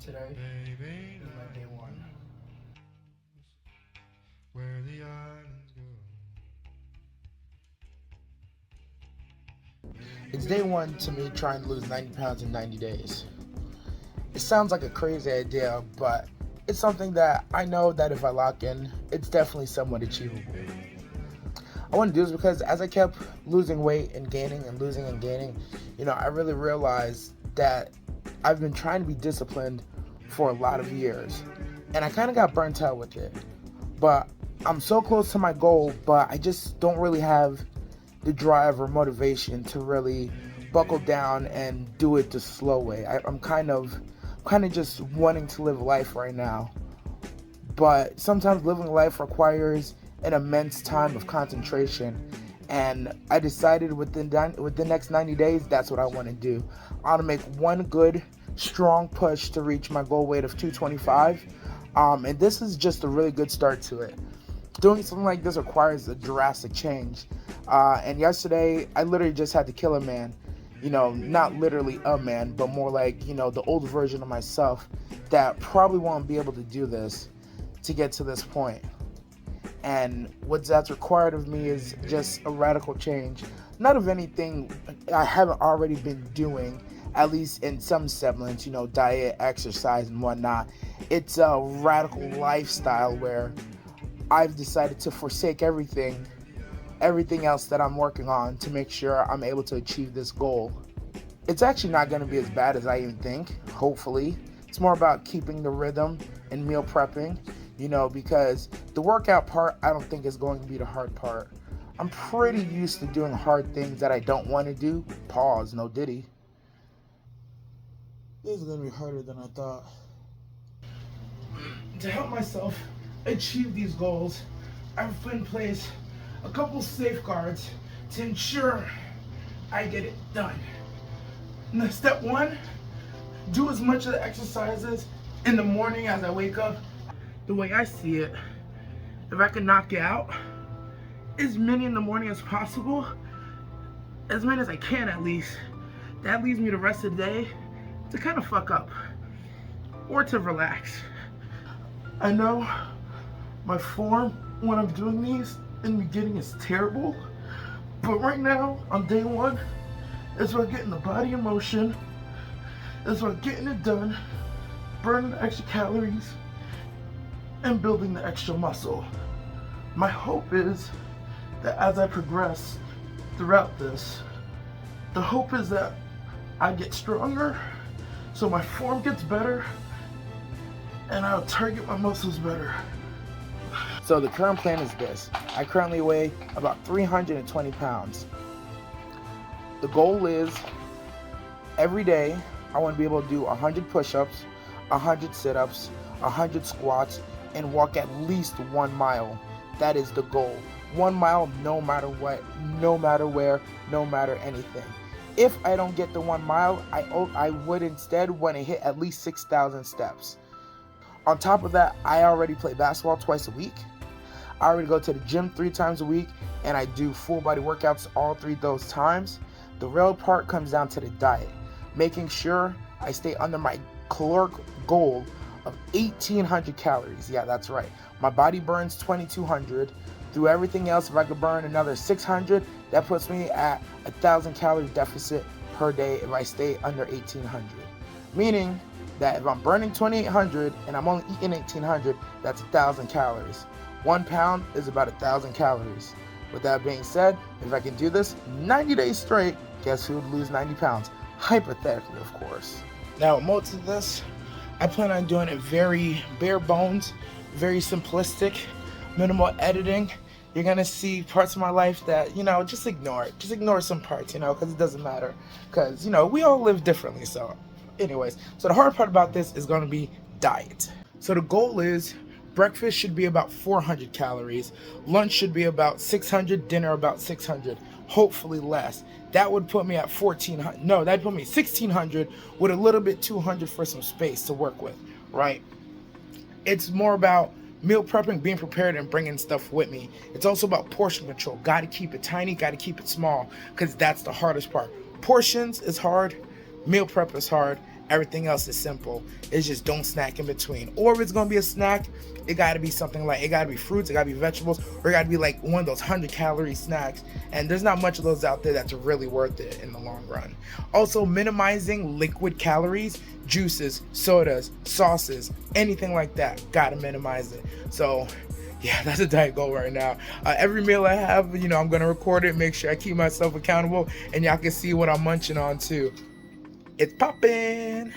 Today is my day one. Where the islands go. It's day one to me trying to lose 90 pounds in 90 days. It sounds like a crazy idea, but it's something that I know that if I lock in, it's definitely somewhat achievable. I want to do this because as I kept losing weight and gaining and losing and gaining, I really realized that I've been trying to be disciplined for a lot of years. And I kind of got burnt out with it. But I'm so close to my goal, but I just don't really have the drive or motivation to really buckle down and do it the slow way. I'm kind of just wanting to live life right now. But sometimes living life requires an immense time of concentration. And I decided within the next 90 days, that's what I want to do. I want to make one good, strong push to reach my goal weight of 225. And this is just a really good start to it. Doing something like this requires a drastic change. And yesterday, I literally just had to kill a man. Not literally a man, but more like, the old version of myself that probably won't be able to do this to get to this point. And that's required of me is just a radical change. Not of anything I haven't already been doing, at least in some semblance, diet, exercise, and whatnot. It's a radical lifestyle where I've decided to forsake everything else that I'm working on to make sure I'm able to achieve this goal. It's actually not going to be as bad as I even think, hopefully. It's more about keeping the rhythm and meal prepping, because the workout part I don't think is going to be the hard part. I'm pretty used to doing hard things that I don't want to do. Pause, no diddy. This is going to be harder than I thought. To help myself achieve these goals, I've put in place a couple safeguards to ensure I get it done. Now, step one, do as much of the exercises in the morning as I wake up. The way I see it, if I can knock it out, as many in the morning as possible, as many as I can at least, that leaves me the rest of the day to kind of fuck up or to relax. I know my form when I'm doing these in the beginning is terrible, but right now on day one, it's about getting the body in motion, it's about getting it done, burning the extra calories, and building the extra muscle. My hope is that as I progress throughout this, the hope is that I get stronger, so my form gets better, and I'll target my muscles better. So the current plan is this. I currently weigh about 320 pounds. The goal is every day I want to be able to do 100 push-ups, 100 sit-ups, 100 squats, and walk at least 1 mile. That is the goal. 1 mile no matter what, no matter where, no matter anything. If I don't get the 1 mile, I would instead want to hit at least 6,000 steps. On top of that, I already play basketball twice a week. I already go to the gym 3 times a week, and I do full body workouts all 3 of those times. The real part comes down to the diet, making sure I stay under my caloric goal of 1,800 calories. Yeah, that's right. My body burns 2,200. Through everything else, if I could burn another 600, that puts me at 1,000 calorie deficit per day if I stay under 1,800. Meaning that if I'm burning 2,800 and I'm only eating 1,800, that's 1,000 calories. 1 pound is about 1,000 calories. With that being said, if I can do this 90 days straight, guess who would lose 90 pounds? Hypothetically, of course. Now, most of this, I plan on doing it very bare bones, very simplistic, minimal editing. You're gonna see parts of my life that, just ignore it. Just ignore some parts, because it doesn't matter. Because, we all live differently. So, anyways, so the hard part about this is gonna be diet. So the goal is breakfast should be about 400 calories, lunch should be about 600, dinner about 600, hopefully less. That would put me at 1,400. No, that'd put me 1,600 with a little bit 200 for some space to work with, right? It's more about meal prepping, being prepared, and bringing stuff with me. It's also about portion control. Got to keep it tiny, got to keep it small, because that's the hardest part. Portions is hard, meal prep is hard, Everything else is simple. It's just don't snack in between. Or if it's gonna be a snack, it gotta be something like, it gotta be fruits, it gotta be vegetables, or it gotta be like one of those 100-calorie snacks. And there's not much of those out there that's really worth it in the long run. Also, minimizing liquid calories, juices, sodas, sauces, anything like that, gotta minimize it. So yeah, that's a diet goal right now. Every meal I have, I'm gonna record it, make sure I keep myself accountable, and y'all can see what I'm munching on too. It's poppin'.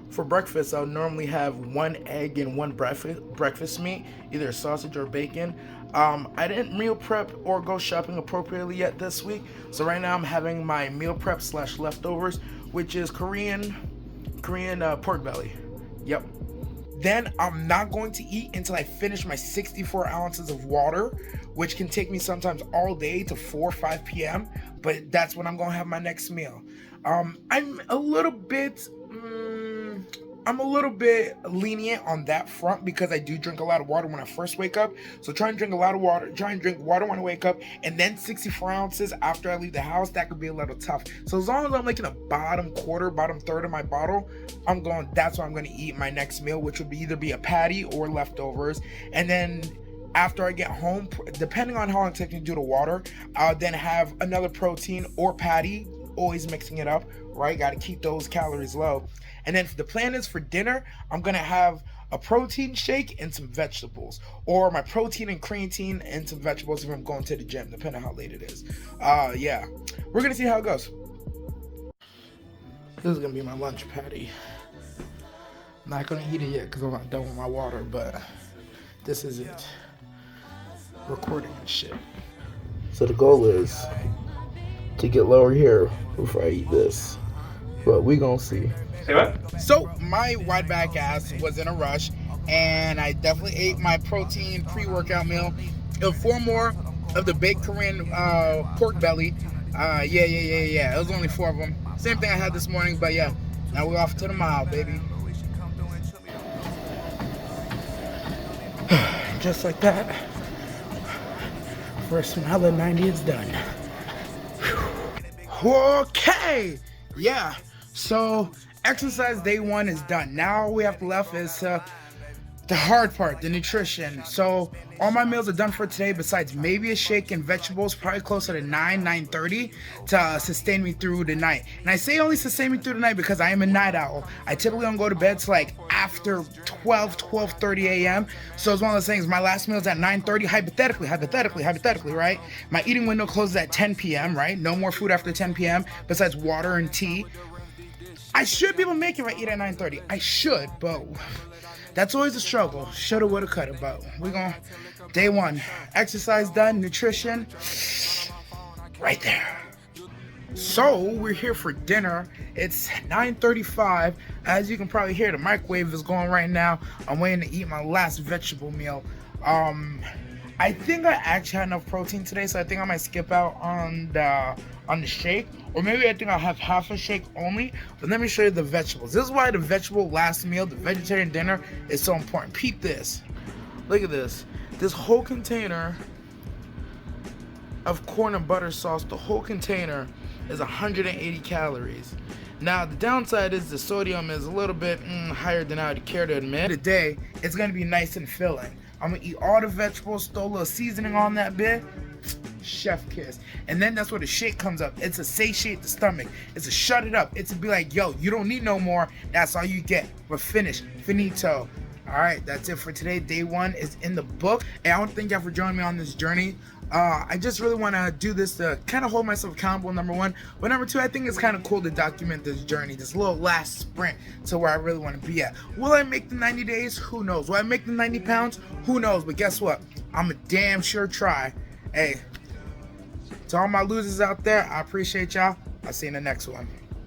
For breakfast, I'll normally have 1 egg and 1 breakfast meat, either sausage or bacon. I didn't meal prep or go shopping appropriately yet this week, so right now I'm having my meal prep / leftovers, which is Korean pork belly. Yep. Then I'm not going to eat until I finish my 64 ounces of water, which can take me sometimes all day to 4 or 5 p.m. But that's when I'm going to have my next meal. I'm a little bit lenient on that front because I do drink a lot of water when I first wake up. So try and drink water when I wake up, and then 64 ounces after I leave the house, that could be a little tough. So as long as I'm like in the bottom third of my bottle, that's what I'm going to eat my next meal, which would either be a patty or leftovers. And then after I get home, depending on how long it takes me to do the water, I'll then have another protein or patty, always mixing it up, right? Got to keep those calories low. And then the plan is for dinner, I'm going to have a protein shake and some vegetables, or my protein and creatine and some vegetables if I'm going to the gym, depending on how late it is. Yeah, we're going to see how it goes. This is going to be my lunch patty. I'm not going to eat it yet because I'm not done with my water, but this is it. Recording and shit. So the goal is to get lower here before I eat this, but we gonna see. Say what? So my wide back ass was in a rush, and I definitely ate my protein pre-workout meal. It was 4 more of the baked Korean pork belly. Yeah. It was only 4 of them. Same thing I had this morning, but yeah. Now we're off to the mile, baby. Just like that. First mile of 90 is done. Okay, yeah, so exercise day 1 is done. Now all we have left is the hard part, the nutrition. So all my meals are done for today, besides maybe a shake and vegetables, probably closer to 9:30 to sustain me through the night. And I say only sustain me through the night because I am a night owl. I typically don't go to bed till like after 12:30 a.m. So it's one of those things, my last meal is at 9:30, hypothetically, right? My eating window closes at 10 p.m., right? No more food after 10 p.m. besides water and tea. I should be able to make it if I eat at 9:30. I should, but that's always a struggle. Shoulda, woulda, coulda, but we're gonna, day 1, exercise done, nutrition, right there. So we're here for dinner. It's 9:35. As you can probably hear, the microwave is going right now. I'm waiting to eat my last vegetable meal. I think I actually had enough protein today, so I think I might skip out on the shake, or maybe I think I'll have half a shake only. But let me show you the vegetables. This is why the vegetable last meal, the vegetarian dinner, is so important. Peep this. Look at this. This whole container of corn and butter sauce, the whole container is 180 calories. Now the downside is the sodium is a little bit higher than I would care to admit. Today it's gonna be nice and filling. I'm gonna eat all the vegetables, throw a little seasoning on that bit. Chef kiss. And then that's where the shake comes up. It's a satiate the stomach. It's a shut it up. It's to be like, yo, you don't need no more. That's all you get. We're finished. Finito. All right, that's it for today. Day 1 is in the book. And I want to thank y'all for joining me on this journey. I just really want to do this to kind of hold myself accountable, number 1. But number 2, I think it's kind of cool to document this journey, this little last sprint to where I really want to be at. Will I make the 90 days? Who knows? Will I make the 90 pounds? Who knows? But guess what? I'm a damn sure try. Hey, to all my losers out there, I appreciate y'all. I'll see you in the next one.